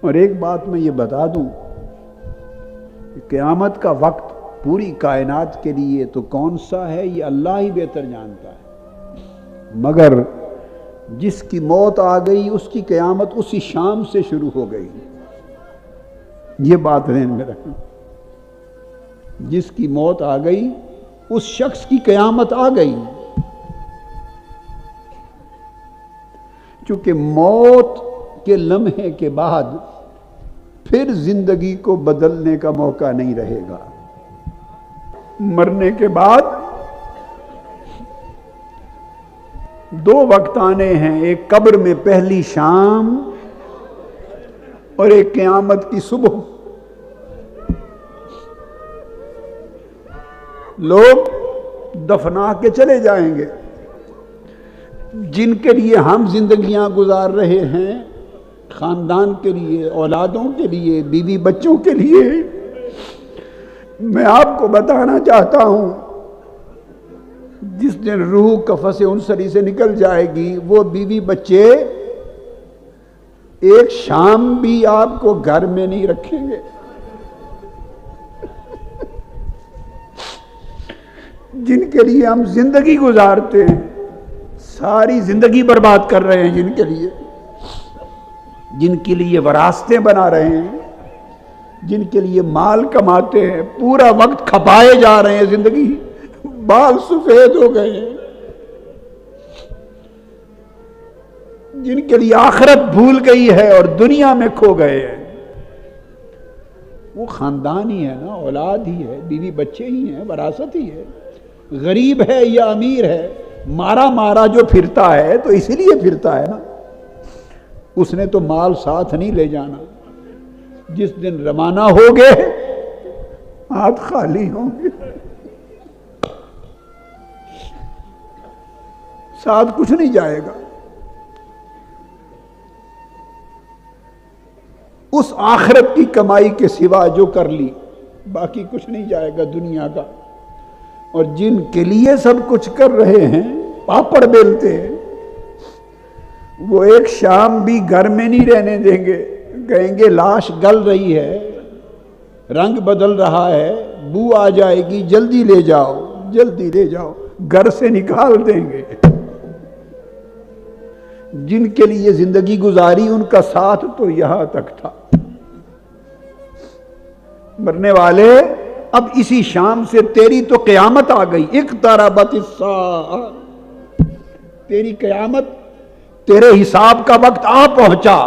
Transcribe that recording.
اور ایک بات میں یہ بتا دوں کہ قیامت کا وقت پوری کائنات کے لیے تو کون سا ہے یہ اللہ ہی بہتر جانتا ہے، مگر جس کی موت آ گئی اس کی قیامت اسی شام سے شروع ہو گئی۔ یہ بات ذہن میں رکھنا، جس کی موت آ گئی اس شخص کی قیامت آ گئی، چونکہ موت کے لمحے کے بعد پھر زندگی کو بدلنے کا موقع نہیں رہے گا۔ مرنے کے بعد دو وقت آنے ہیں، ایک قبر میں پہلی شام اور ایک قیامت کی صبح۔ لوگ دفنا کے چلے جائیں گے، جن کے لیے ہم زندگیاں گزار رہے ہیں، خاندان کے لیے، اولادوں کے لیے، بیوی بچوں کے لیے۔ میں آپ کو بتانا چاہتا ہوں جس دن روح قفس انصری سے نکل جائے گی، وہ بیوی بچے ایک شام بھی آپ کو گھر میں نہیں رکھیں گے۔ جن کے لیے ہم زندگی گزارتے ہیں، ساری زندگی برباد کر رہے ہیں، جن کے لیے وراثتیں بنا رہے ہیں، جن کے لیے مال کماتے ہیں، پورا وقت کھپائے جا رہے ہیں، زندگی بال سفید ہو گئے ہیں، جن کے لیے آخرت بھول گئی ہے اور دنیا میں کھو گئے ہیں۔ وہ خاندان ہی ہے نا، اولاد ہی ہے، بیوی بچے ہی ہیں، وراثت ہی ہے۔ غریب ہے یا امیر ہے، مارا جو پھرتا ہے تو اسی لیے پھرتا ہے نا، اس نے تو مال ساتھ نہیں لے جانا۔ جس دن روانہ ہوگے ہاتھ خالی ہوں گے، ساتھ کچھ نہیں جائے گا۔ اس آخرت کی کمائی کے سوا جو کر لی، باقی کچھ نہیں جائے گا دنیا کا۔ اور جن کے لیے سب کچھ کر رہے ہیں، پاپڑ بیلتے ہیں، وہ ایک شام بھی گھر میں نہیں رہنے دیں گے، کہیں گے لاش گل رہی ہے، رنگ بدل رہا ہے، بو آ جائے گی، جلدی لے جاؤ، جلدی لے جاؤ، گھر سے نکال دیں گے۔ جن کے لیے زندگی گزاری ان کا ساتھ تو یہاں تک تھا۔ مرنے والے، اب اسی شام سے تیری تو قیامت آ گئی، اقتربت الساعہ، تیری قیامت، تیرے حساب کا وقت آ پہنچا۔